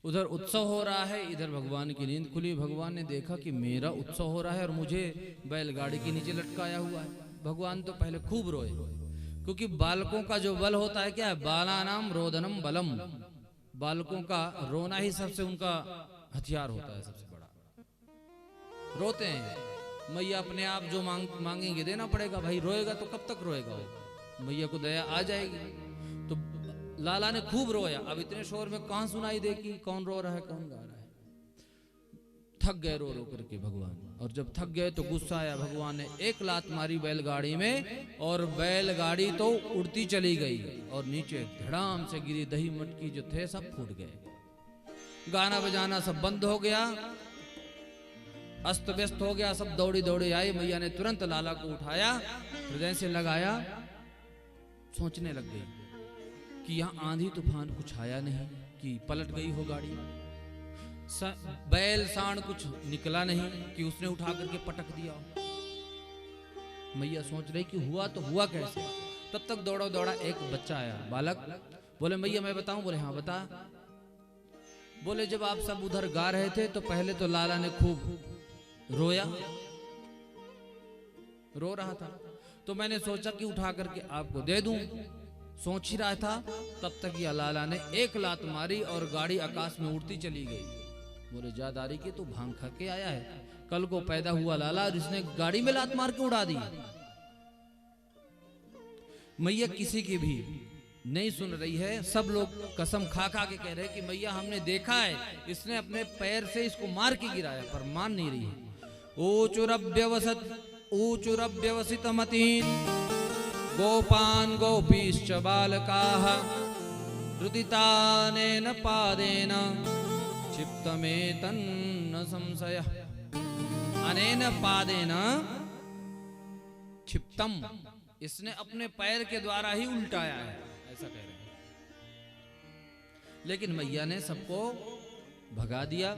उधर उत्सव हो रहा है, इधर भगवान की नींद खुली। भगवान ने देखा कि मेरा उत्सव हो रहा है और मुझे बैलगाड़ी के नीचे लटकाया हुआ है। भगवान तो पहले खूब रोए, क्योंकि बालकों का जो बल होता है क्या है, बालानाम रोदनम बलम। बालकों का रोना ही सबसे उनका हथियार होता है, सबसे बड़ा। रोते हैं, मैया अपने आप जो मांगेंगे देना पड़ेगा भाई। रोएगा तो कब तक रोएगा वो, मैया को दया आ जाएगी। तो लाला ने खूब रोया। अब इतने शोर में कहां सुनाई दे कि कौन रो रहा है कौन गा रहा है। थक गए रो रो करके भगवान, और जब थक गए तो गुस्सा आया। भगवान ने एक लात मारी बैलगाड़ी में, और बैलगाड़ी तो उड़ती चली गई और नीचे धड़ाम से गिरी। दही मटकी जो थे सब फूट गए, गाना बजाना सब बंद हो गया, अस्त व्यस्त हो गया। सब दौड़ी दौड़ी आई। मैया ने तुरंत लाला को उठाया, हृदय से लगाया, सोचने लग गई कि यहाँ आंधी तूफान कुछ आया नहीं कि पलट गई हो गाड़ी, बैल सांड कुछ निकला नहीं कि उसने उठा करके पटक दिया। मैया सोच रही कि हुआ तो हुआ कैसे। तब तक दौड़ा दौड़ा एक बच्चा आया, बालक। बोले मैया मैं बताऊं? बोले हाँ बता। बोले जब आप सब उधर गा रहे थे तो पहले तो लाला ने खूब रोया, रो रहा था, तो मैंने सोचा कि उठा करके आपको दे दूं। सोच ही रहा था, तब तक यह लाला ने एक लात मारी और गाड़ी आकाश में उड़ती चली गई। बोले जादारी की तू भांग खा के आया है, कल को पैदा हुआ लाला और इसने गाड़ी में लात मार के उड़ा दी। मैया किसी की भी नहीं सुन रही है। सब लोग कसम खा खा के कह रहे हैं कि मैया हमने देखा है, इसने अपने पैर से इसको मार के गिराया, पर मान नहीं रही है। ऊचुरव्यवसित मतीन गोपान गोपीश्च बालकाः रुदितानेन पादेन क्षिप्तमेतन्न संशयः। अनेन पादेन क्षिप्तम, इसने अपने पैर के द्वारा ही उल्टाया है, ऐसा कह रहे हैं। लेकिन मैया ने सबको भगा दिया।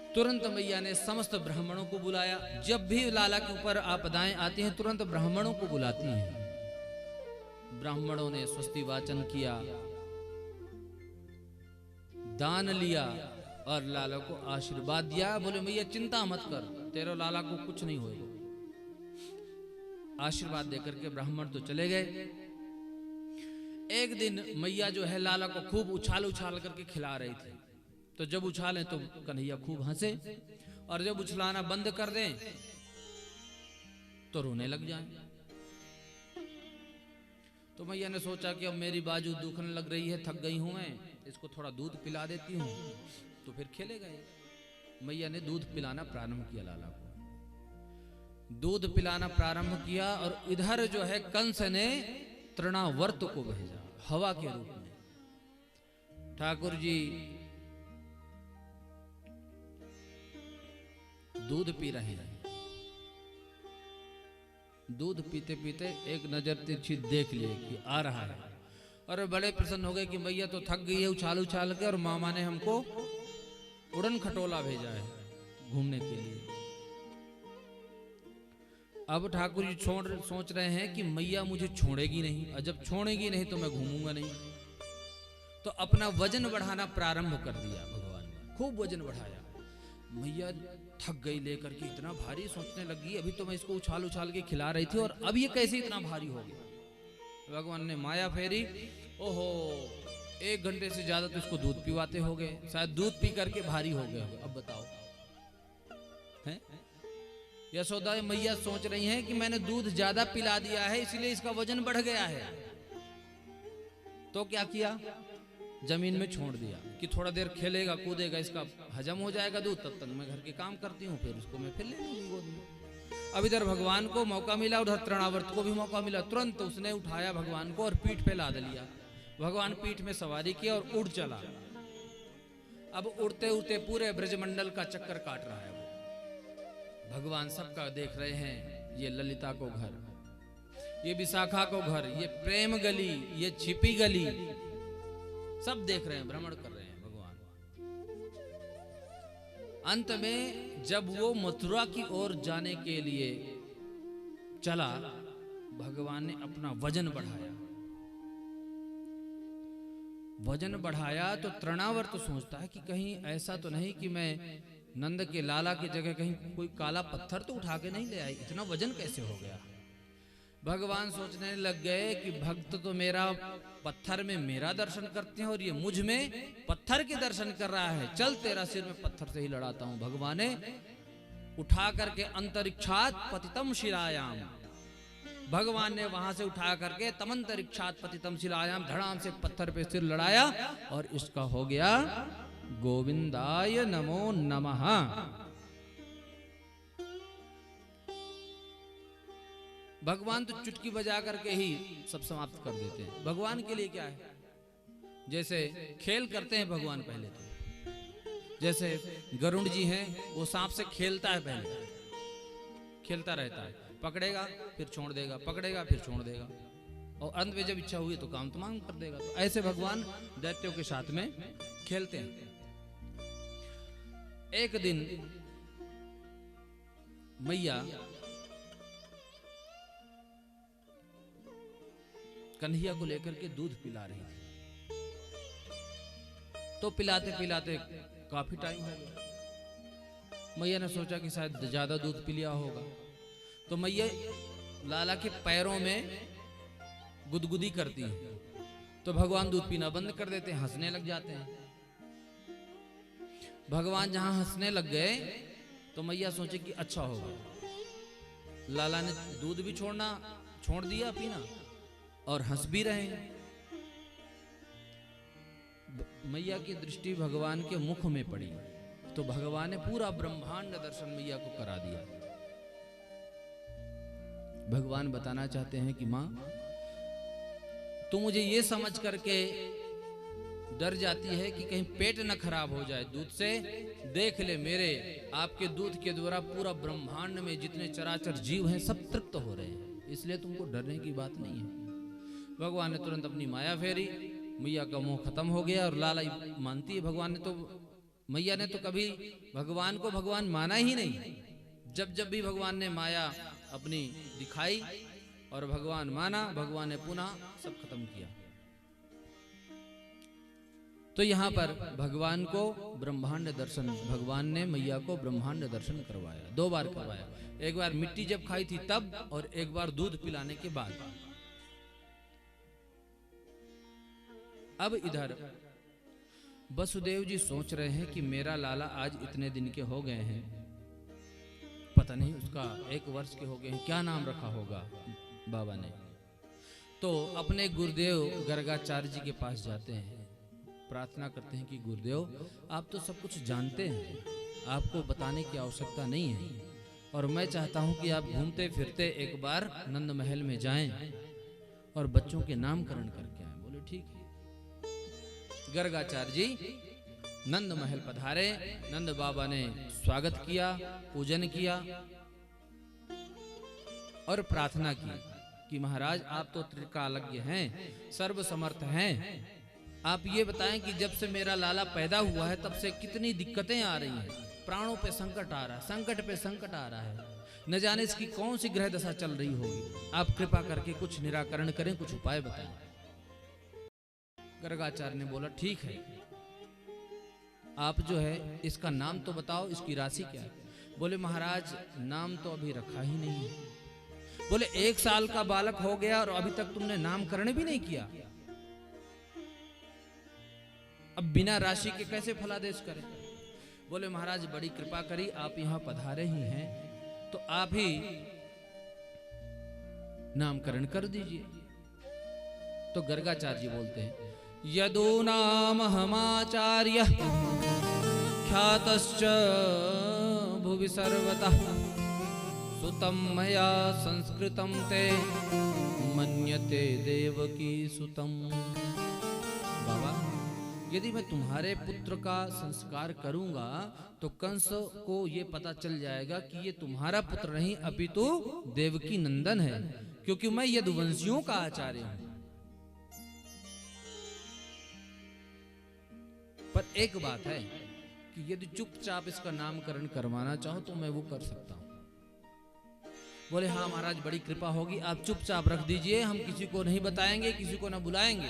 तुरंत मैया ने समस्त ब्राह्मणों को बुलाया। जब भी लाला के ऊपर आपदाएं आती हैं तुरंत ब्राह्मणों को बुलाती हैं। ब्राह्मणों ने स्वस्ति वाचन किया, दान लिया और लाला को आशीर्वाद दिया। बोले मैया चिंता मत कर, तेरे लाला को कुछ नहीं होगा। आशीर्वाद देकर के ब्राह्मण तो चले गए। एक दिन मैया जो है लाला को खूब उछाल उछाल करके खिला रही थी। तो जब उछालें तो कन्हैया खूब हंसे, और जब उछलाना बंद कर दें तो रोने लग जाएं। तो मैया ने सोचा कि अब मेरी बाजू दुखने लग रही है, थक गई हूं मैं, इसको थोड़ा दूध पिला देती हूं तो फिर खेलेगा ये। मैया ने दूध पिलाना प्रारंभ किया लाला को, दूध पिलाना प्रारंभ किया। और इधर जो है कंस ने तृणावर्त को भेजा हवा के रूप में। ठाकुर जी दूध पी रहे हैं, दूध पीते पीते एक नजर तिरछी देख लिए कि आ रहा है, और बड़े प्रसन्न हो गए कि मैया तो थक गई है उछाल उछाल के, और मामा ने हमको उड़न खटोला भेजा है घूमने के लिए। अब ठाकुर जी सोच रहे हैं कि मैया मुझे छोड़ेगी नहीं, और जब छोड़ेगी नहीं तो मैं घूमूंगा नहीं। तो अपना वजन बढ़ाना प्रारंभ कर दिया भगवान ने, खूब वजन बढ़ाया। मैया थक गई लेकर के, इतना भारी सोचने लगी, अभी तो मैं इसको उछाल उछाल के खिला रही थी और अब ये कैसे इतना भारी हो गया। भगवान ने माया फेरी, ओहो 1 घंटे से ज्यादा तो इसको दूध पिवाते हो गए, शायद दूध पी करके भारी हो गए। अब बताओ, हैं? यशोदा मैया सोच रही हैं कि मैंने दूध ज्यादा पिला दिया है इसलिए इसका वजन बढ़ गया है। तो क्या किया, जमीन में छोड़ दिया कि थोड़ा देर खेलेगा कूदेगा, इसका हजम हो जाएगा दूध, तब तक मैं घर के काम करती हूँ, फिर उसको मैं फिर ले लूंगी गोद में। अब इधर भगवान को मौका मिला, उधर तृणावर्त को भी मौका मिला। तुरंत उसने उठाया भगवान को और पीठ पे लाद लिया। भगवान पीठ में सवारी किया और उड़ चला। अब उड़ते उड़ते पूरे ब्रजमंडल का चक्कर काट रहा है वो। भगवान सबका देख रहे हैं, ये ललिता को घर, ये विशाखा को घर, ये प्रेम गली, ये छिपी गली, सब देख रहे हैं, भ्रमण कर रहे हैं भगवान। अंत में जब वो मथुरा की ओर जाने के लिए चला, भगवान ने अपना वजन बढ़ाया। वजन बढ़ाया तो तृणावर्त सोचता है कि कहीं ऐसा तो नहीं कि मैं नंद के लाला की जगह कहीं कोई काला पत्थर तो उठा के नहीं ले आई, इतना वजन कैसे हो गया। भगवान सोचने लग गए कि भक्त तो मेरा पत्थर में मेरा दर्शन करते हैं और ये मुझ में पत्थर के दर्शन कर रहा है, चल तेरा सिर में पत्थर से ही लड़ाता हूं। भगवान ने उठा करके अंतरिक्षात पतितम शिलायाम, भगवान ने वहां से उठा करके तमंतरिक्षात पतितम शिलायाम धड़ाम से पत्थर पे सिर लड़ाया और इसका हो गया गोविंदाय नमो नमः। भगवान तो चुटकी बजा करके ही सब समाप्त कर देते हैं। भगवान के लिए क्या है, जैसे खेल करते हैं भगवान पहले तो, जैसे गरुड़ जी हैं वो सांप से खेलता है, पहले खेलता रहता है, पकड़ेगा फिर छोड़ देगा, पकड़ेगा फिर छोड़ देगा, और अंत में जब इच्छा हुई तो काम तमाम कर देगा। तो ऐसे भगवान दैत्यों के साथ में खेलते हैं। एक दिन मैया कन्हैया को लेकर के दूध पिला रही थी, तो पिलाते पिलाते काफी टाइम हो गया। मैया ने सोचा कि शायद ज्यादा दूध पी लिया होगा, तो मैया लाला के पैरों में गुदगुदी करती है, तो भगवान दूध पीना बंद कर देते हैं, हंसने लग जाते हैं। भगवान जहां हंसने लग गए तो मैया सोचे कि अच्छा होगा, लाला ने दूध भी छोड़ दिया पीना और हंस भी रहे हैं। मैया की दृष्टि भगवान के मुख में पड़ी, तो भगवान ने पूरा ब्रह्मांड दर्शन मैया को करा दिया। भगवान बताना चाहते हैं कि मां, तू मुझे ये समझ करके डर जाती है कि कहीं पेट न खराब हो जाए दूध से, देख ले मेरे आपके दूध के द्वारा पूरा ब्रह्मांड में जितने चराचर जीव हैं सब तृप्त हो रहे हैं, इसलिए तुमको डरने की बात नहीं है। भगवान ने तुरंत अपनी माया फेरी, मैया का मोह खत्म हो गया और लाला मानती है। भगवान ने तो, मैया ने तो कभी भगवान को भगवान माना ही नहीं। जब जब भी भगवान ने माया अपनी दिखाई और भगवान माना, भगवान ने पुनः सब खत्म किया। तो यहां पर भगवान को ब्रह्मांड दर्शन, भगवान ने मैया को ब्रह्मांड दर्शन करवाया, 2 बार करवाया। एक बार मिट्टी जब खाई थी तब, और एक बार दूध पिलाने के बाद। अब इधर वसुदेव जी सोच रहे हैं कि मेरा लाला आज इतने दिन के हो गए हैं, पता नहीं उसका 1 वर्ष के हो गए हैं, क्या नाम रखा होगा बाबा ने। तो अपने गुरुदेव गर्गाचार्य जी के पास जाते हैं, प्रार्थना करते हैं कि गुरुदेव आप तो सब कुछ जानते हैं, आपको बताने की आवश्यकता नहीं है, और मैं चाहता हूं कि आप घूमते फिरते एक बार नंद महल में जाएं और बच्चों के नामकरण करके आए। बोले ठीक है। गर्गाचार्य जी नंद महल पधारे, नंद बाबा ने स्वागत किया, पूजन किया और प्रार्थना की कि महाराज आप तो त्रिकालज्ञ हैं, सर्वसमर्थ हैं, आप ये बताएं कि जब से मेरा लाला पैदा हुआ है तब से कितनी दिक्कतें आ रही हैं, प्राणों पे संकट आ रहा है, संकट पे संकट आ रहा है, न जाने इसकी कौन सी ग्रह दशा चल रही होगी, आप कृपा करके कुछ निराकरण करें, कुछ उपाय बताएं। गर्गाचार्य ने बोला ठीक है, आप जो है इसका नाम तो बताओ, इसकी राशि क्या है। बोले महाराज नाम तो अभी रखा ही नहीं है। बोले 1 साल का बालक हो गया और अभी तक तुमने नामकरण भी नहीं किया, अब बिना राशि के कैसे फलादेश करें। बोले महाराज बड़ी कृपा करी, आप यहाँ पधारे ही हैं तो आप ही नामकरण कर दीजिए। तो गर्गाचार्य जी बोलते हैं यदो नाम हमाचार्य ख्यातश्च भुवि सर्वतः सुतं मया संस्कृतं ते मन्यते देवकी सुतं। बाबा यदि मैं तुम्हारे पुत्र का संस्कार करूंगा तो कंस को ये पता चल जाएगा कि ये तुम्हारा पुत्र नहीं अपितु देवकी नंदन है, क्योंकि मैं यदुवंशियों का आचार्य हूं। पर एक बात है कि यदि चुपचाप इसका नामकरण करवाना चाहो तो मैं वो कर सकता हूं। बोले हाँ महाराज बड़ी कृपा होगी, आप चुपचाप रख दीजिए, हम किसी को नहीं बताएंगे, किसी को न बुलाएंगे।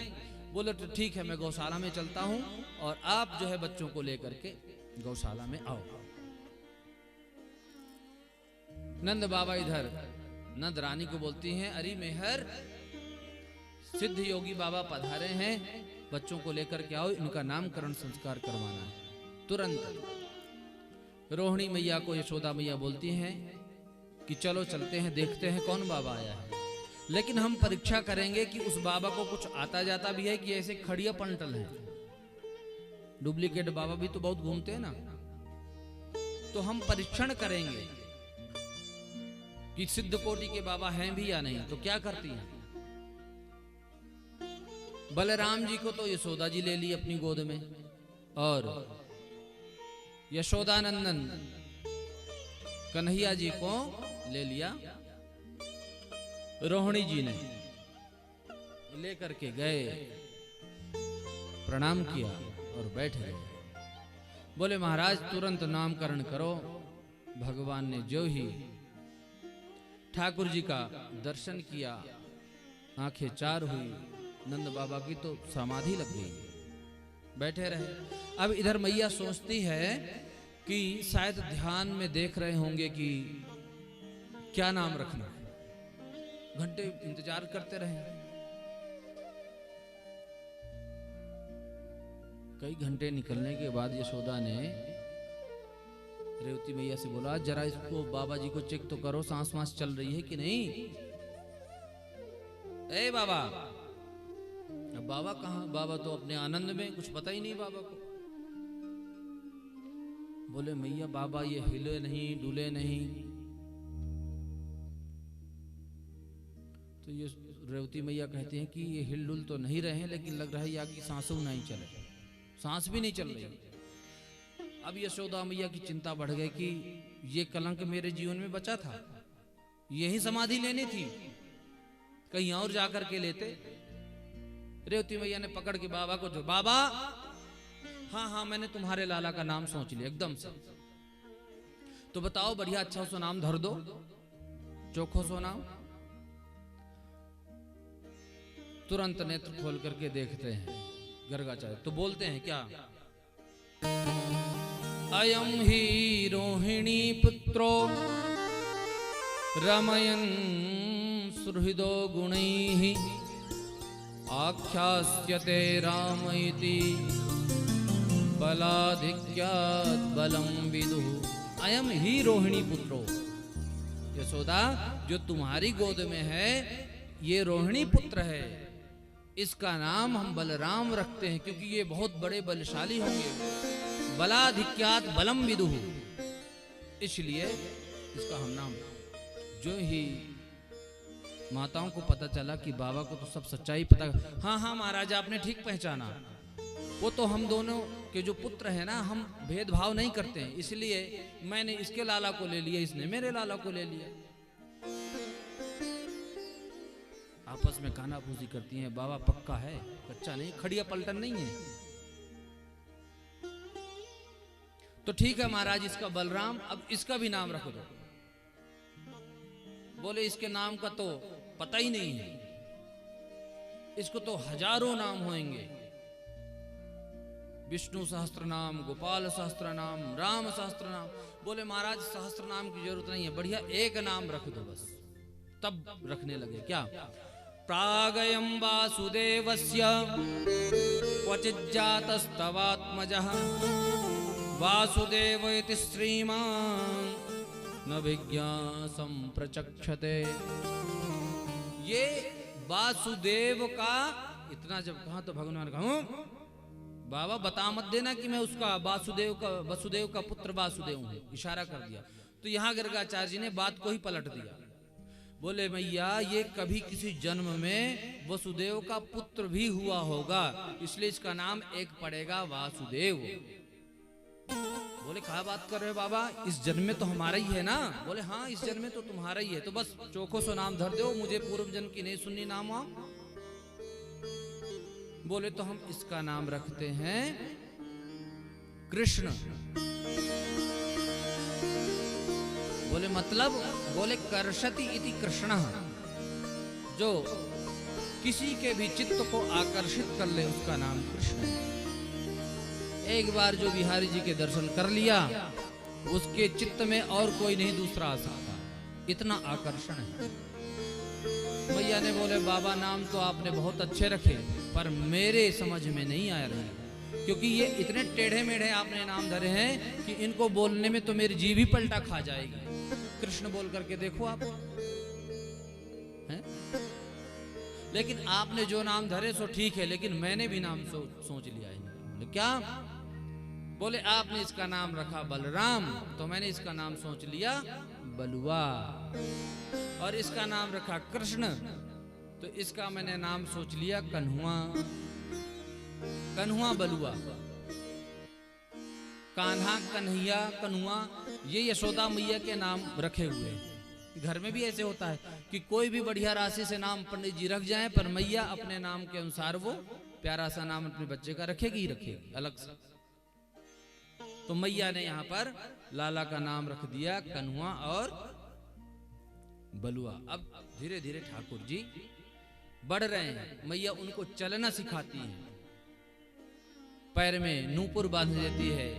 बोले तो ठीक है, मैं गौशाला में चलता हूं और आप जो है बच्चों को लेकर के गौशाला में आओ। नंद बाबा इधर नंद रानी को बोलती हैं, अरे मेहर, सिद्ध योगी बाबा पधारे हैं, बच्चों को लेकर के आओ, इनका नामकरण संस्कार करवाना है। तुरंत रोहिणी मैया को यशोदा मैया बोलती हैं कि चलो चलते हैं, देखते हैं कौन बाबा आया है, लेकिन हम परीक्षा करेंगे कि उस बाबा को कुछ आता जाता भी है कि ऐसे खड़िया पंटल है। डुप्लीकेट बाबा भी तो बहुत घूमते हैं ना, तो हम परीक्षण करेंगे कि सिद्ध कोटि के बाबा हैं भी या नहीं। तो क्या करती हैं, बलराम जी को तो यशोदा जी ले ली अपनी गोद में, और यशोदानंदन कन्हैया जी को ले लिया रोहिणी जी ने, लेकर के गए, प्रणाम किया और बैठ गए। बोले महाराज तुरंत नामकरण करो। भगवान ने जो ही ठाकुर जी का दर्शन किया, आंखें चार हुई, नंद बाबा की तो समाधि लग गई, बैठे रहे। अब इधर मैया सोचती है कि शायद ध्यान में देख रहे होंगे कि क्या नाम रखना है, घंटे इंतजार करते रहे। कई घंटे निकलने के बाद यशोदा ने रेवती मैया से बोला, जरा इसको बाबा जी को चेक तो करो, सांस वांस चल रही है कि नहीं। ए बाबा, अब बाबा कहाँ, बाबा तो अपने आनंद में, कुछ पता ही नहीं बाबा को। बोले मैया बाबा ये हिले नहीं, डुले नहीं। तो ये रेवती मैया कहती हैं कि ये हिलडुल तो नहीं रहे, लेकिन लग रहा है या कि सांसों नहीं चले, सांस भी नहीं चल रही। अब यशोदा मैया की चिंता बढ़ गई कि ये कलंक मेरे जीवन में बचा था, यही समाधि लेनी थी, कहीं और जाकर के लेते। रेवती मैया ने पकड़ के बाबा को, जो बाबा, हाँ हाँ मैंने तुम्हारे लाला का नाम सोच लिया एकदम से, तो बताओ बढ़िया अच्छा सो नाम धर दो, चोखो सो नाम। तुरंत नेत्र खोल करके देखते हैं गर्गाचार्य, तो बोलते हैं क्या, अयम ही रोहिणी पुत्रो रमयन् सुहृदो गुणैः आख्यास्यते राम इति बलाधिक्यात् बलं विदुः। अयम ही रोहिणी पुत्रो, यशोदा जो तुम्हारी गोद में है ये रोहिणी पुत्र है, इसका नाम हम बलराम रखते हैं क्योंकि ये बहुत बड़े बलशाली होंगे। बलाधिक्यात् बलम विदुः, इसलिए इसका हम नाम। जो ही माताओं को पता चला कि बाबा को तो सब सच्चाई पता, हाँ हाँ महाराज आपने ठीक पहचाना, वो तो हम दोनों के जो पुत्र है ना, हम भेदभाव नहीं करते हैं, इसलिए मैंने इसके लाला को ले लिया, इसने मेरे लाला को ले लिया। आपस में कानाफूसी करती हैं, बाबा पक्का है, कच्चा नहीं, खड़िया पलटन नहीं है। तो ठीक है महाराज, इसका बलराम, अब इसका भी नाम रख दो। बोले इसके नाम का तो पता ही नहीं है, इसको तो हजारों नाम होंगे, विष्णु सहस्त्र नाम, गोपाल सहस्त्र नाम, राम सहस्त्र नाम। बोले महाराज सहस्त्र नाम की जरूरत नहीं है, बढ़िया एक नाम रख दो बस। तब रखने लगे क्या, प्रागयं वासुदेवस्य क्वचिज्जातस्तवात्मजः वासुदेव इति श्रीमान् न विज्ञासं प्रचक्षते। ये वासुदेव का इतना जब कहा तो भगवान ने कहा, बाबा बता मत देना कि मैं उसका वसुदेव का पुत्र वासुदेव हूं, इशारा कर दिया। तो यहाँ गर्गाचार्य जी ने बात को ही पलट दिया। बोले मैया ये कभी किसी जन्म में वसुदेव का पुत्र भी हुआ होगा, इसलिए इसका नाम एक पड़ेगा वासुदेव। बोले क्या बात कर रहे हो बाबा, इस जन्म में तो हमारा ही है ना। बोले हाँ इस जन्म में तो तुम्हारा ही है, तो बस चोखो सो नाम धर दो, मुझे पूर्व जन्म की नहीं सुननी नाम हो। बोले तो हम इसका नाम रखते हैं कृष्ण। बोले मतलब, बोले कर्षति इति कृष्ण, जो किसी के भी चित्त को आकर्षित कर ले उसका नाम कृष्ण है। एक बार जो बिहारी जी के दर्शन कर लिया उसके चित्त में और कोई नहीं दूसरा आ सकता, इतना आकर्षण है। मैया ने बोले बाबा नाम तो आपने बहुत अच्छे रखे पर मेरे समझ में नहीं आ रहे हैं, क्योंकि ये इतने टेढ़े मेढ़े आपने नाम धरे हैं कि इनको बोलने में तो मेरी जीभ ही पलटा खा जाएगी। कृष्ण बोल करके देखो आप हैं? लेकिन आपने जो नाम धरे सो ठीक है, लेकिन मैंने भी नाम सोच लिया है। बोले क्या? बोले आपने इसका नाम रखा बलराम तो मैंने इसका नाम सोच लिया बलुआ, और इसका नाम रखा कृष्ण तो इसका मैंने नाम सोच लिया कन्हुआ। कन्हुआ बलुआ, कान्हा कन्हैया कन्हुआ, ये यशोदा मैया के नाम रखे हुए हैं। घर में भी ऐसे होता है कि कोई भी बढ़िया राशि से नाम पंडित जी रख जाएं, पर मैया अपने नाम के अनुसार वो प्यारा सा नाम अपने बच्चे का रखेगी ही रखेगी अलग से। तो मैया ने यहाँ पर लाला का नाम रख दिया कन्हुआ और बलुआ। अब धीरे धीरे ठाकुर जी बढ़ रहे हैं। मैया उनको चलना सिखाती है, पैर में नूपुर बांध देती है,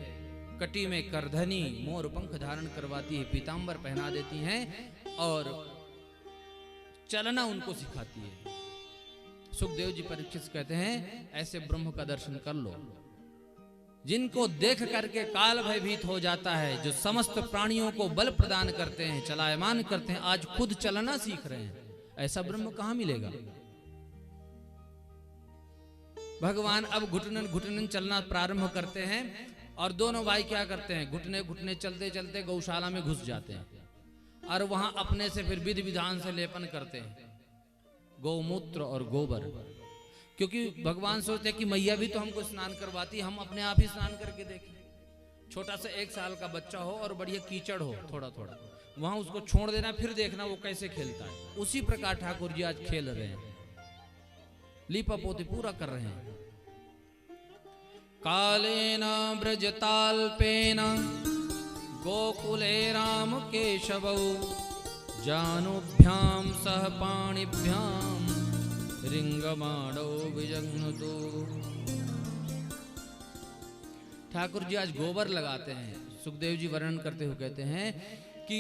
कटी में करधनी मोर पंख धारण करवाती है, पीतांबर पहना देती हैं और चलना उनको सिखाती है। सुखदेव जी परीक्षित कहते हैं ऐसे ब्रह्म का दर्शन कर लो जिनको देख करके काल भयभीत हो जाता है, जो समस्त प्राणियों को बल प्रदान करते हैं, चलायमान करते हैं, आज खुद चलना सीख रहे हैं। ऐसा ब्रह्म कहां मिलेगा? भगवान अब घुटनन घुटनन चलना प्रारंभ करते हैं और दोनों भाई क्या करते हैं, घुटने घुटने चलते चलते गौशाला में घुस जाते हैं और वहां अपने से फिर विधि विधान से लेपन करते हैं गौमूत्र और गोबर, क्योंकि भगवान सोचते हैं कि मैया भी तो हमको स्नान करवाती, हम अपने आप ही स्नान करके देखें। छोटा सा 1 साल का बच्चा हो और बढ़िया कीचड़ हो थोड़ा थोड़ा, वहां उसको छोड़ देना, फिर देखना वो कैसे खेलता है। उसी प्रकार ठाकुर जी आज खेल रहे हैं, लीपा पोती पूरा कर रहे हैं। कालेन ब्रजताल्पेन गोकुले राम केशवौ जानुभ्याम सह पाणिभ्याम रिंगमाणो विजघ्नतु। ठाकुर जी आज गोबर लगाते हैं। सुखदेव जी वर्णन करते हुए कहते हैं कि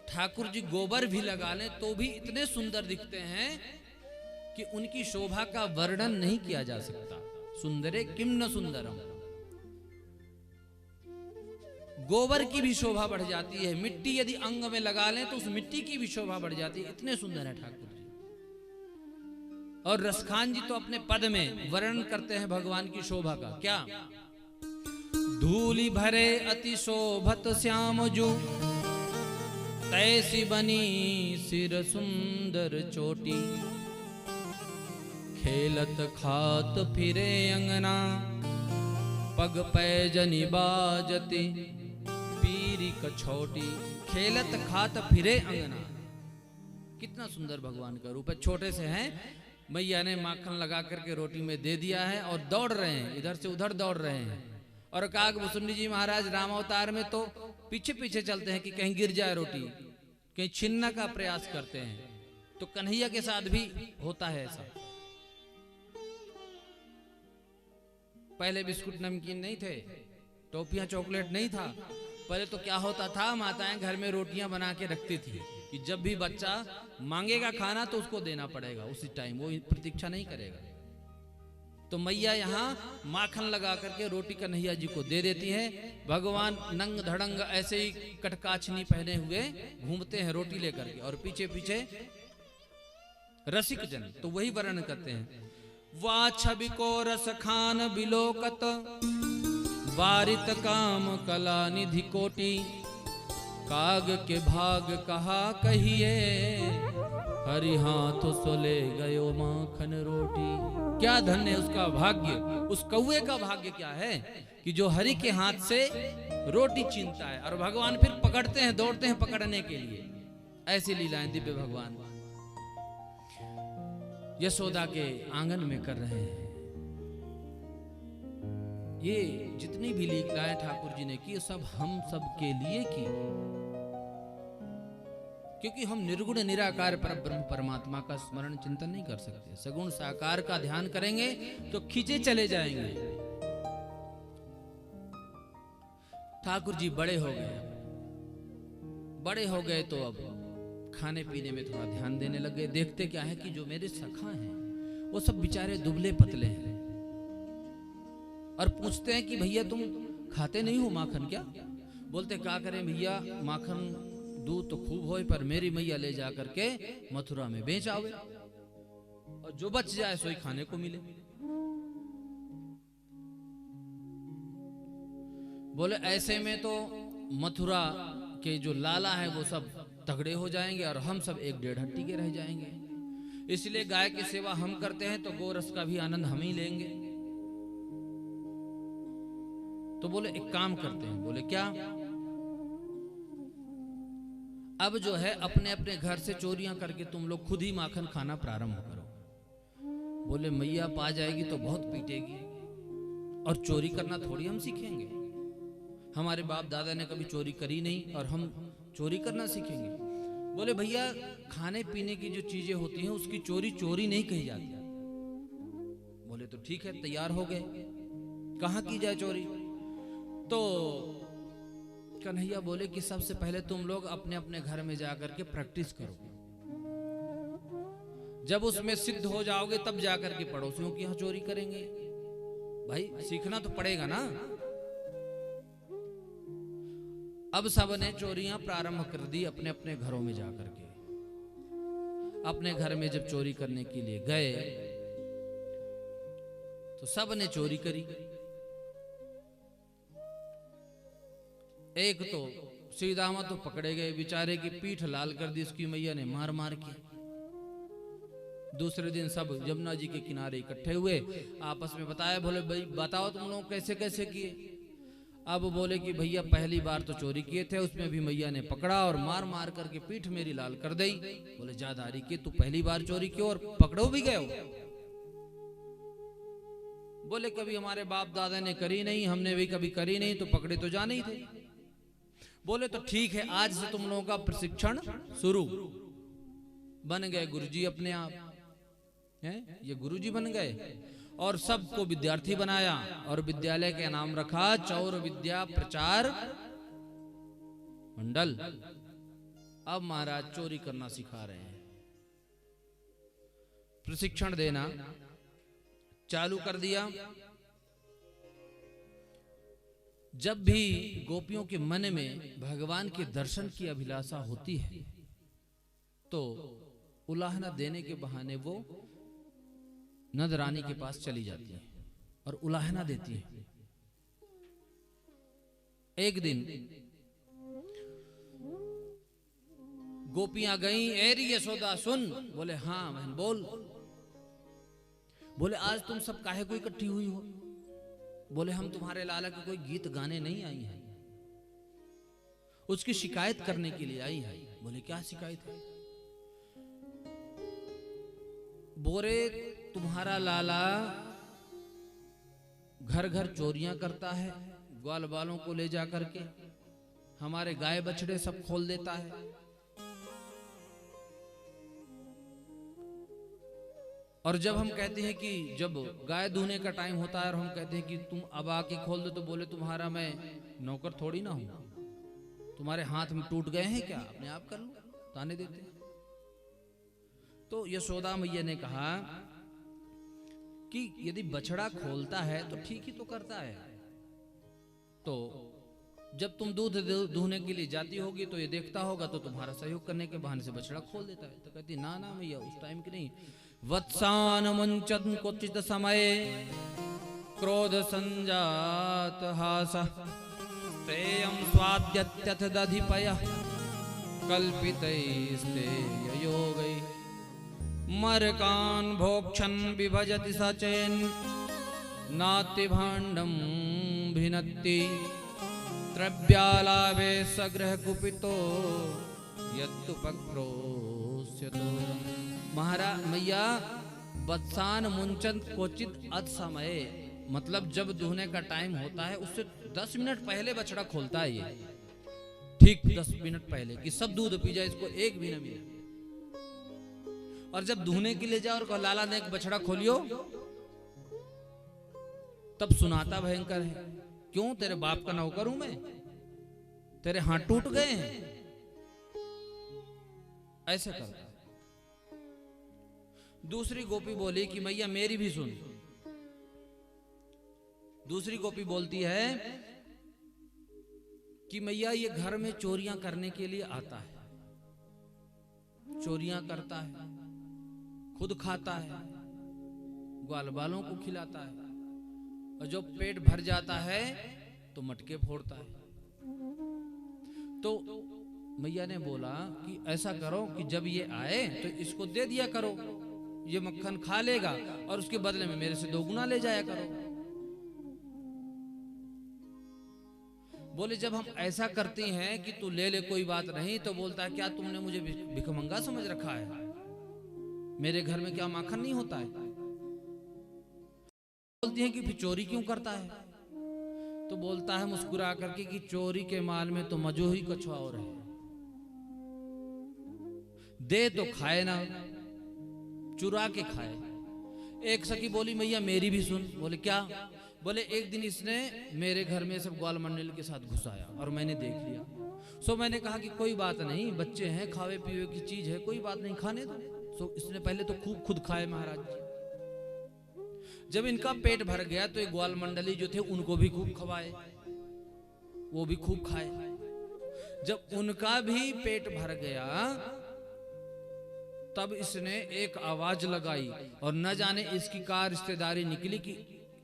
ठाकुर जी गोबर भी लगा लें तो भी इतने सुंदर दिखते हैं कि उनकी शोभा का वर्णन नहीं किया जा सकता। सुंदरे किम न सुंदरम, गोबर की भी शोभा बढ़ जाती है। मिट्टी यदि अंग में लगा लें तो उस मिट्टी की भी शोभा बढ़ जाती है, इतने सुंदर है ठाकुर जी। और रसखान जी तो अपने पद में वर्णन करते हैं भगवान की शोभा का, क्या? धूलि भरे अति शोभत श्याम जो तैसी बनी सिर सुंदर चोटी, खेलत खात फिरे अंगना पग पैजनी बाजती पीरी कछोटी। खेलत खात फिरे अंगना, कितना सुंदर भगवान का रूप है। छोटे से हैं, मैया ने माखन लगा करके रोटी में दे दिया है और दौड़ रहे हैं, इधर से उधर दौड़ रहे हैं। और काग भुसुंडी जी महाराज रामावतार में तो पीछे पीछे चलते हैं कि कहीं गिर जाए रोटी, कहीं छीनने का प्रयास करते हैं। तो कन्हैया के साथ भी होता है ऐसा। पहले बिस्कुट नमकीन नहीं थे, टॉफियां चॉकलेट नहीं था। पहले तो क्या होता था, माताएं घर में रोटियां बना के रखती थी कि जब भी बच्चा मांगेगा खाना तो उसको देना पड़ेगा उसी टाइम, वो प्रतीक्षा नहीं करेगा। तो मैया यहाँ माखन लगा करके रोटी कन्हैया जी को दे देती है। भगवान नंग धड़ंग ऐसे ही कटकाछनी पहने हुए घूमते हैं रोटी लेकर के, और पीछे पीछे रसिक जन तो वही वर्णन करते हैं। वा छवि को रस खान बिलोकत वारित काम कला निधि कोटि, काग के भाग कहा कहिए हरि हाथ सोले गयो माखन रोटी। क्या धन्य है उसका भाग्य, उस कौवे का भाग्य क्या है कि जो हरि के हाथ से रोटी छीनता है और भगवान फिर पकड़ते हैं, दौड़ते हैं पकड़ने के लिए। ऐसी लीलाएं दिव्य भगवान यशोदा के आंगन में कर रहे हैं। ये जितनी भी लीलाएं ठाकुर जी ने की सब हम सब के लिए की, क्योंकि हम निर्गुण निराकार पर ब्रह्म परमात्मा का स्मरण चिंतन नहीं कर सकते। सगुण साकार का ध्यान करेंगे तो खींचे चले जाएंगे। ठाकुर जी बड़े हो गए, तो अब खाने पीने में थोड़ा ध्यान देने लगे। देखते क्या है कि जो मेरे सखा हैं वो सब बेचारे दुबले पतले हैं, और पूछते हैं कि भैया तुम खाते नहीं हो माखन क्या? बोलते क्या करें भैया, माखन दूध तो खूब होए, पर मेरी मैया ले जा करके मथुरा में बेच आवे, और जो बच जाए सोई खाने को मिले। बोले ऐसे में तो मथुरा के जो लाला है वो सब तगड़े हो जाएंगे और हम सब एक डेढ़ हट्टी के रह जाएंगे, इसलिए गाय की सेवा हम करते हैं तो गोरस का भी आनंद हम ही लेंगे। तो बोले एक काम करते हैं। बोले क्या? अब जो है अपने अपने घर से चोरियां करके तुम लोग खुद ही माखन खाना प्रारंभ करो। बोले मैया पा जाएगी तो बहुत पीटेगी, और चोरी करना थोड़ी हम सीखेंगे। हमारे बाप दादा ने कभी चोरी करी नहीं और हम चोरी करना सीखेंगे। बोले भैया खाने पीने की जो चीजें होती हैं उसकी चोरी चोरी नहीं कही जाती। बोले तो ठीक है, तैयार हो गए, कहाँ की जाए चोरी? तो कन्हैया बोले कि सबसे पहले तुम लोग अपने अपने घर में जाकर के प्रैक्टिस करो, जब उसमें सिद्ध हो जाओगे तब जाकर के पड़ोसियों की यहाँ चोरी करेंगे। भाई सीखना तो पड़ेगा ना। अब सबने चोरियां प्रारंभ कर दी अपने अपने घरों में जाकर के। अपने घर में जब चोरी करने के लिए गए तो सबने चोरी करी। एक तो सीधामा तो पकड़े गए, बेचारे की पीठ लाल कर दी उसकी मैया ने मार मार के। दूसरे दिन सब यमुना जी के किनारे इकट्ठे हुए, आपस में बताया, बोले भाई बताओ तुम लोग कैसे कैसे किए। अब बोले कि भैया पहली बार तो चोरी किए थे, उसमें भी मैया ने पकड़ा और मार मार करके पीठ मेरी लाल कर दी। बोले जादारी की, तू पहली बार चोरी क्यों और पकड़ो भी गए हो? बोले कभी हमारे बाप दादा ने करी नहीं, हमने भी कभी करी नहीं, तो पकड़े तो जाने ही थे। बोले तो ठीक है, आज से तुम लोगों का प्रशिक्षण शुरू। बन गए गुरुजी अपने आप हैं, ये गुरुजी बन गए और सबको विद्यार्थी बनाया और विद्यालय का नाम रखा चौर विद्या प्रचार मंडल। अब महाराज चोरी करना सिखा रहे हैं, प्रशिक्षण देना चालू कर दिया। जब भी गोपियों के मन में भगवान के दर्शन की अभिलाषा होती है तो उलाहना देने के बहाने वो नंद रानी के पास चली जाती है और उलाहना देती है। एक दिन गोपियां गईं, एरी यशोदा सुन। बोले हाँ बहन बोल। बोले आज तुम सब काहे को इकट्ठी हुई हो? बोले हम तुम्हारे लाला के कोई गीत गाने नहीं आई हैं, उसकी शिकायत करने के लिए आई है। बोले क्या शिकायत है? बोरे तुम्हारा लाला घर घर चोरियां करता है, ग्वाल बालों को ले जा करके हमारे गाय बछड़े सब खोल देता है। और जब हम कहते हैं कि जब गाय दूहने का टाइम होता है और हम कहते हैं कि तुम अब आके खोल दो, तो बोले तुम्हारा मैं नौकर थोड़ी ना हूं, तुम्हारे हाथ में टूट गए हैं क्या, अपने आप कर लो, ताने देते हैं। तो यशोदा मैया ने कहा कि यदि बछड़ा खोलता है तो ठीक ही तो करता है, तो जब तुम दूध दूहने के लिए जाती होगी तो ये देखता होगा तो तुम्हारा सहयोग करने के बहाने से बछड़ा खोल देता है। तो कहती ना ना मैया उस टाइम की नहीं। वत्सान मुंचन क्वचित समय क्रोध संजात हास तेयं स्वाद्यत्यथ दधिपय कल्पितैस्ते योगै मरकान भोक्षन् विभजति सचेन नाति भाण्डं भिनत्ति द्रव्यालाभे सग्रह कुपितो यत्तुपक्रोश्यतो। महाराज मैया वत्सान मुंचन क्वचित अध समय, मतलब जब दूहने का टाइम होता है उससे 10 मिनट पहले बछड़ा खोलता है ये, ठीक 10 मिनट पहले कि सब दूध पी जाए, इसको एक भी ना मिले। और जब दूहने के लिए जाओ और कहो लाला ने एक बछड़ा खोलियो, तब सुनाता भयंकर है, क्यों तेरे बाप का नौकर हूं मैं, तेरे हाथ टूट गए हैं, ऐसे करता। दूसरी गोपी बोली कि मैया मेरी भी सुन। दूसरी गोपी बोलती है कि मैया ये घर में चोरियां करने के लिए आता है, चोरियां करता है, खुद खाता है, ग्वाल बालों को खिलाता है, और जब पेट भर जाता है तो मटके फोड़ता है। तो मैया ने बोला कि ऐसा करो कि जब ये आए तो इसको दे दिया करो, ये मक्खन खा लेगा और उसके बदले में मेरे से 2 गुना ले जाया करो। बोले जब हम ऐसा करती हैं कि तू ले ले कोई बात नहीं, तो बोलता है क्या तुमने मुझे भिखमंगा समझ रखा है, मेरे घर में क्या माखन नहीं होता है। बोलती है कि फिर चोरी क्यों करता है, तो बोलता है मुस्कुरा करके कि चोरी के माल में तो मजो ही कुछ और है, दे तो खाए ना, चुरा के खाए। एक सखी बोली मैया मेरी भी सुन। बोले क्या? बोले एक दिन इसने मेरे घर में सब ग्वाल मंडल के साथ घुसाया और मैंने देख लिया। सो मैंने कहा कि कोई बात नहीं, बच्चे हैं, खावे पीवे की चीज है, कोई बात नहीं, खाने दो। सो इसने पहले तो खूब खुद खाए महाराज जी। जब इनका पेट भर गया तो एक ग्वाल मंडली जो थे उनको भी खूब खवाए, वो भी खूब खाए। जब उनका भी पेट भर गया तब इसने एक आवाज लगाई और न जाने इसकी क्या रिश्तेदारी निकली कि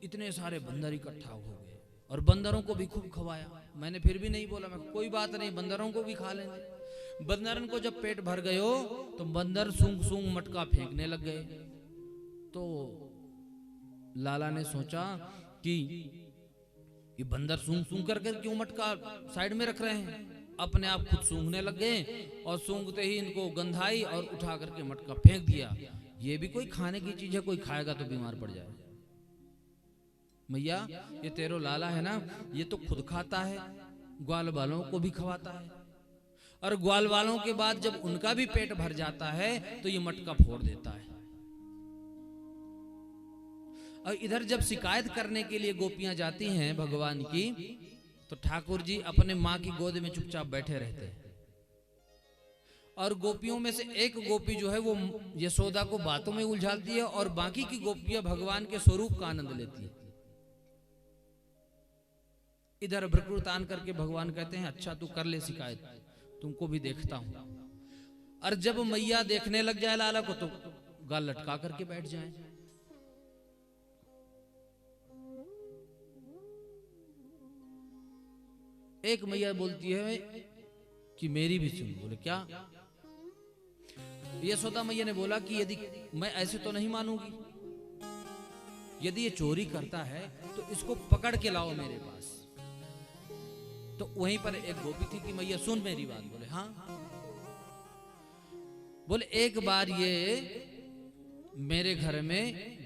इतने सारे बंदर इकट्ठा हो गए और बंदरों को भी खूब खवाया। मैंने फिर भी नहीं बोला, मैं कोई बात नहीं, बंदरों को भी खा लेंगे। बंदरन को जब पेट भर गयो तो बंदर सूंघ सूंघ मटका फेंकने लग गए। तो लाला ने सोचा कि ये बंदर सूंघ सूंघ कर क्यों मटका साइड में रख रहे हैं। अपने आप खुद सूंघने लग गए और सूंघते ही इनको गंधाई और उठा करके मटका फेंक दिया। ये भी कोई खाने की चीज है, कोई खाएगा तो बीमार पड़ जाए। मैया ये तेरो लाला है ना, ये तो खुद खाता है, ग्वाल वालों को भी खवाता है, और ग्वाल वालों के बाद जब उनका भी पेट भर जाता है तो ये मटका फोड़ देता है। और इधर जब शिकायत करने के लिए गोपियां जाती हैं भगवान की, तो ठाकुर जी अपने माँ की गोद में चुपचाप बैठे रहते हैं। और गोपियों में से एक गोपी जो है वो यशोदा को बातों में उलझाती है और बाकी की गोपियां भगवान के स्वरूप का आनंद लेती है। इधर भ्रकुतान करके भगवान कहते हैं अच्छा तू कर ले शिकायत, तुमको भी देखता हूं। और जब मैया देखने लग जाए लाला को तो गाल लटका करके बैठ जाए। एक मैया बोलती है कि मेरी भी सुन। बोले क्या? यशोदा मैया ने बोला कि यदि मैं ऐसे तो नहीं मानूंगी, यदि ये चोरी करता है तो इसको पकड़ के लाओ मेरे पास। तो वहीं पर एक गोपी थी कि मैया सुन मेरी बात। बोले हाँ। बोले एक बार ये मेरे घर में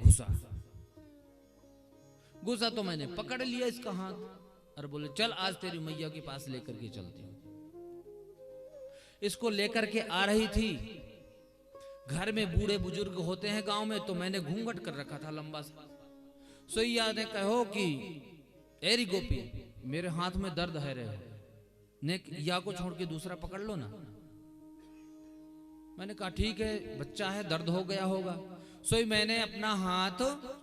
घुसा तो मैंने पकड़ लिया इसका हाथ और बोले चल आज तेरी मैया के पास लेकर के चलती हूं। इसको लेकर के आ रही थी। घर में बूढ़े बुजुर्ग होते हैं गांव में, तो मैंने घूंघट कर रखा था लंबा सा। सोईया ने कहो कि एरी गोपी मेरे हाथ में दर्द है रे, ने या को छोड़ के दूसरा पकड़ लो ना। मैंने कहा ठीक है, बच्चा है, दर्द हो गया होगा। सोई मैंने अपना हाथ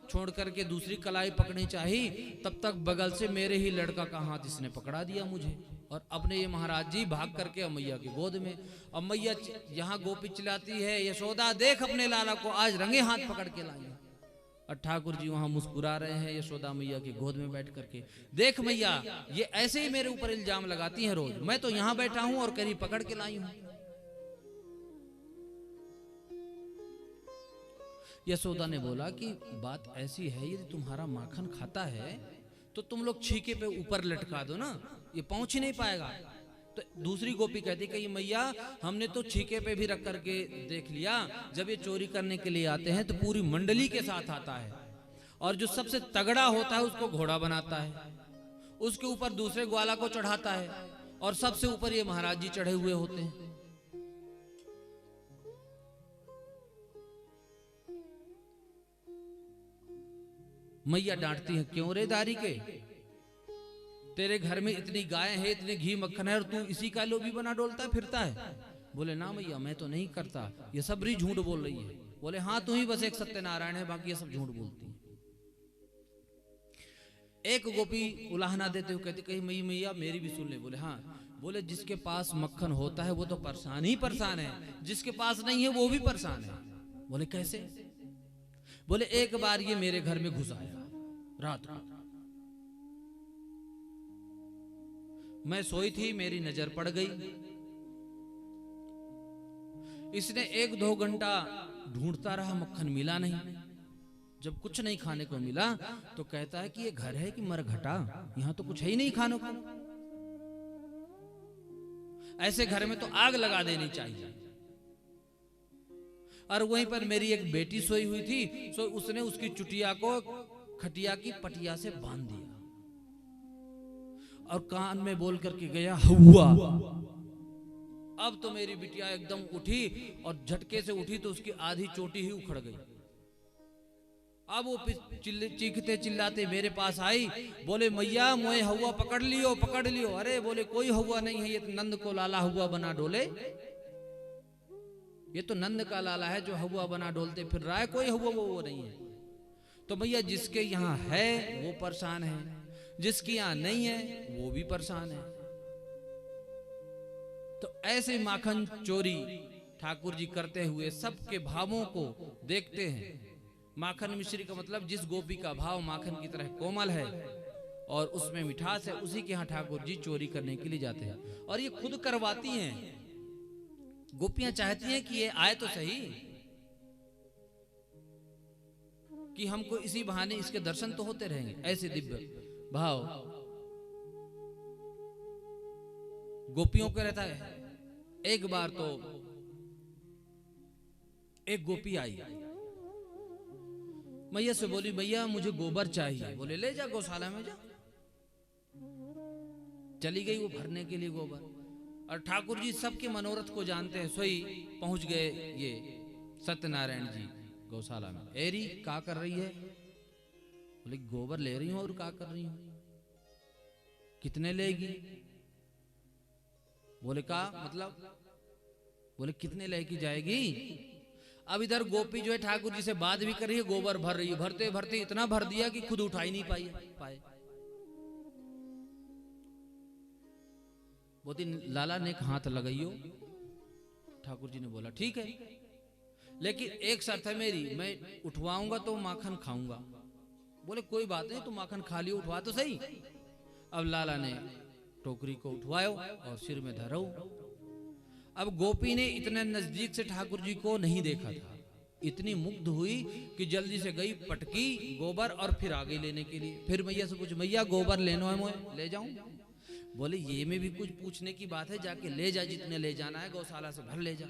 छोड़ करके दूसरी कलाई पकड़नी चाहिए, तब तक बगल से मेरे ही लड़का का हाथ इसने पकड़ा दिया मुझे। और अपने ये महाराज जी भाग करके मैया की गोद में। अब मैया यहाँ गोपी चिल्लाती है यशोदा देख अपने लाला को आज रंगे हाथ पकड़ के लाई। और ठाकुर जी वहां मुस्कुरा रहे हैं यशोदा मैया की गोद में बैठ करके। देख मैया ये ऐसे ही मेरे ऊपर इल्जाम लगाती हैं रोज, मैं तो यहाँ बैठा हूं और कहीं पकड़ के लाई हूं। यशोदा ने बोला कि बात ऐसी है, यदि तुम्हारा माखन खाता है तो तुम लोग छीके पे ऊपर लटका दो ना, ये पहुंच ही नहीं पाएगा। तो दूसरी गोपी कहती कि मैया हमने तो छीके पे भी रख करके देख लिया, जब ये चोरी करने के लिए आते हैं तो पूरी मंडली के साथ आता है, और जो सबसे तगड़ा होता है उसको घोड़ा बनाता है, उसके ऊपर दूसरे ग्वाला को चढ़ाता है, और सबसे ऊपर ये महाराज जी चढ़े हुए होते हैं। मैया डांटती है, क्यों रे दारी के, तेरे घर में इतनी गाय है, इतनी घी मक्खन है, और तू इसी का लोभी बना डोलता फिरता है। बोले ना मैया, मैं तो नहीं करता, ये सब री झूठ बोल रही है। बोले हाँ, तू ही बस एक सत्यनारायण है, बाकी ये सब झूठ बोलती है। एक गोपी उलाहना देते हुए कहती, कहीं मैया मेरी भी सुन ले। बोले हाँ। बोले जिसके पास मक्खन होता है वो तो परेशान ही परेशान है, जिसके पास नहीं है वो भी परेशान है। बोले कैसे? बोले एक बार ये मेरे घर में घुस आया रात को, मैं सोई थी, मेरी नजर पड़ गई। इसने 1-2 घंटा ढूंढता रहा, मक्खन मिला नहीं। जब कुछ नहीं खाने को मिला तो कहता है कि ये घर है कि मरघटा, यहां तो कुछ है ही नहीं खाने को। ऐसे घर में तो आग लगा देनी चाहिए। और वहीं पर मेरी एक बेटी सोई हुई थी, सो उसने उसकी चुटिया को खटिया की पटिया से बांध दिया और कान में बोल करके गया, हुआ। अब तो मेरी बिटिया एकदम उठी, और झटके से उठी तो उसकी आधी चोटी ही उखड़ गई। अब वो चीखते चिल्लाते मेरे पास आई। बोले मैया, मोए हुआ पकड़ लियो, पकड़ लियो। अरे बोले कोई हुआ नहीं है, ये तो नंद को लाला हुआ बना डोले, ये तो नंद का लाला है जो हुआ बना डोलते फिर रहा है, कोई हुआ वो नहीं है। तो भैया जिसके यहाँ है वो परेशान है, जिसके यहाँ नहीं है वो भी परेशान है। तो ऐसे माखन चोरी ठाकुर जी करते हुए सबके भावों को देखते हैं। माखन मिश्री का मतलब जिस गोपी का भाव माखन की तरह कोमल है और उसमें मिठास है, उसी के यहाँ ठाकुर जी चोरी करने के लिए जाते हैं। और ये खुद करवाती हैं। गोपियां चाहती हैं कि ये आए तो सही, कि हमको इसी बहाने इसके दर्शन तो होते रहेंगे। ऐसे दिव्य भाव गोपियों का रहता है। एक बार तो एक गोपी आई, मैया से बोली, मैया मुझे गोबर चाहिए। बोले ले जा गौशाला में जा। चली गई वो भरने के लिए गोबर। और ठाकुर जी सबके मनोरथ को जानते हैं, सोई पहुंच गए ये सत्यनारायण जी गौशाला में। एरी क्या कर रही है? बोले गोबर ले रही हूं। और क्या कर रही हूं? कितने लेगी? बोले का मतलब? बोले कितने लेके जाएगी? अब इधर गोपी जो है ठाकुर जी से बात भी कर रही है, गोबर भर रही है। भरते भरते इतना भर दिया कि खुद उठा ही नहीं पाए। बोती लाला ने एक हाथ लगाइयो। ठाकुर जी ने बोला ठीक है, लेकिन एक शर्त है मेरी, मैं उठवाऊंगा तो माखन खाऊंगा। बोले कोई बात नहीं, तुम माखन खा लियो, उठवा तो सही। अब लाला ने टोकरी को उठवायो और सिर में धरो। अब गोपी ने इतने नजदीक से ठाकुर जी को नहीं देखा था, इतनी मुग्ध हुई कि जल्दी से गई, पटकी गोबर और फिर आ गई लेने के लिए। फिर मैया से पूछ, मैया गोबर लेना है मोए, ले जाऊं? बोले ये में भी कुछ पूछने की बात है, जाके ले जा, जितने ले जाना है गौशाला से भर ले जा।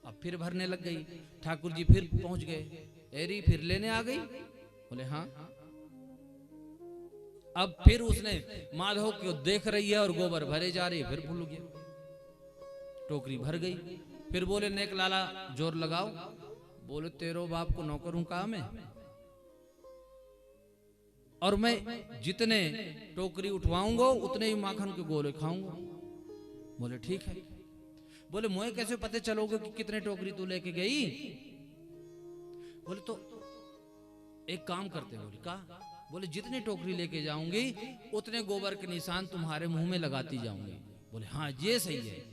अब फिर भरने लग गई। ठाकुर जी फिर पहुंच गए। एरी फिर लेने आ गई? बोले हाँ। अब फिर उसने माधव को देख रही है और गोबर भरे जा रही है, फिर भूल गया। टोकरी भर गई। फिर बोले नेक लाला जोर लगाओ। बोले तेरो बाप को नौकर हूं काम है, और मैं जितने टोकरी उठवाऊंगा उतने ही माखन के गोले खाऊंगा। बोले ठीक है। बोले मोए कैसे पता चलोगे कि कितने टोकरी तू लेके गई? बोले तो एक काम करते। बोले का? बोले जितने टोकरी लेके जाऊंगी उतने गोबर के निशान तुम्हारे मुंह में लगाती जाऊंगी। बोले हाँ ये सही है।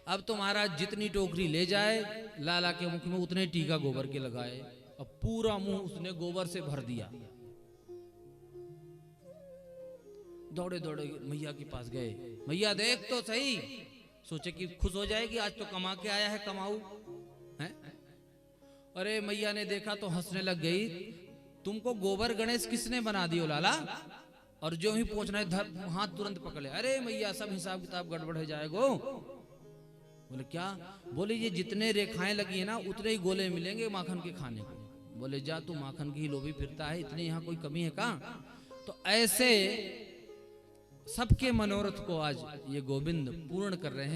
अब तो महाराज जितनी टोकरी ले जाए लाला के मुख में उतने टीका गोबर के लगाए। अब पूरा मुंह उसने गोबर से भर दिया। दौड़े दौड़े मैया के पास गए। मैया देख तो सही। सोचे कि खुश हो जाएगी, आज तो कमा के आया है, कमाऊ है। अरे मैया ने देखा तो हंसने लग गई। तुमको गोबर गणेश किसने बना दियो लाला? और जो ही पहुंचना है हाथ तुरंत पकड़े। अरे मैया सब हिसाब किताब गड़बड़ हो जाएगो। बोले क्या? बोले ये जितने रेखाएं लगी है ना उतने ही गोले मिलेंगे माखन के खाने को। बोले जा तू माखन की ही लोभी फिरता है, इतनी यहाँ कोई कमी है का? तो ऐसे सबके मनोरथ को आज ये गोविंद पूर्ण कर रहे हैं।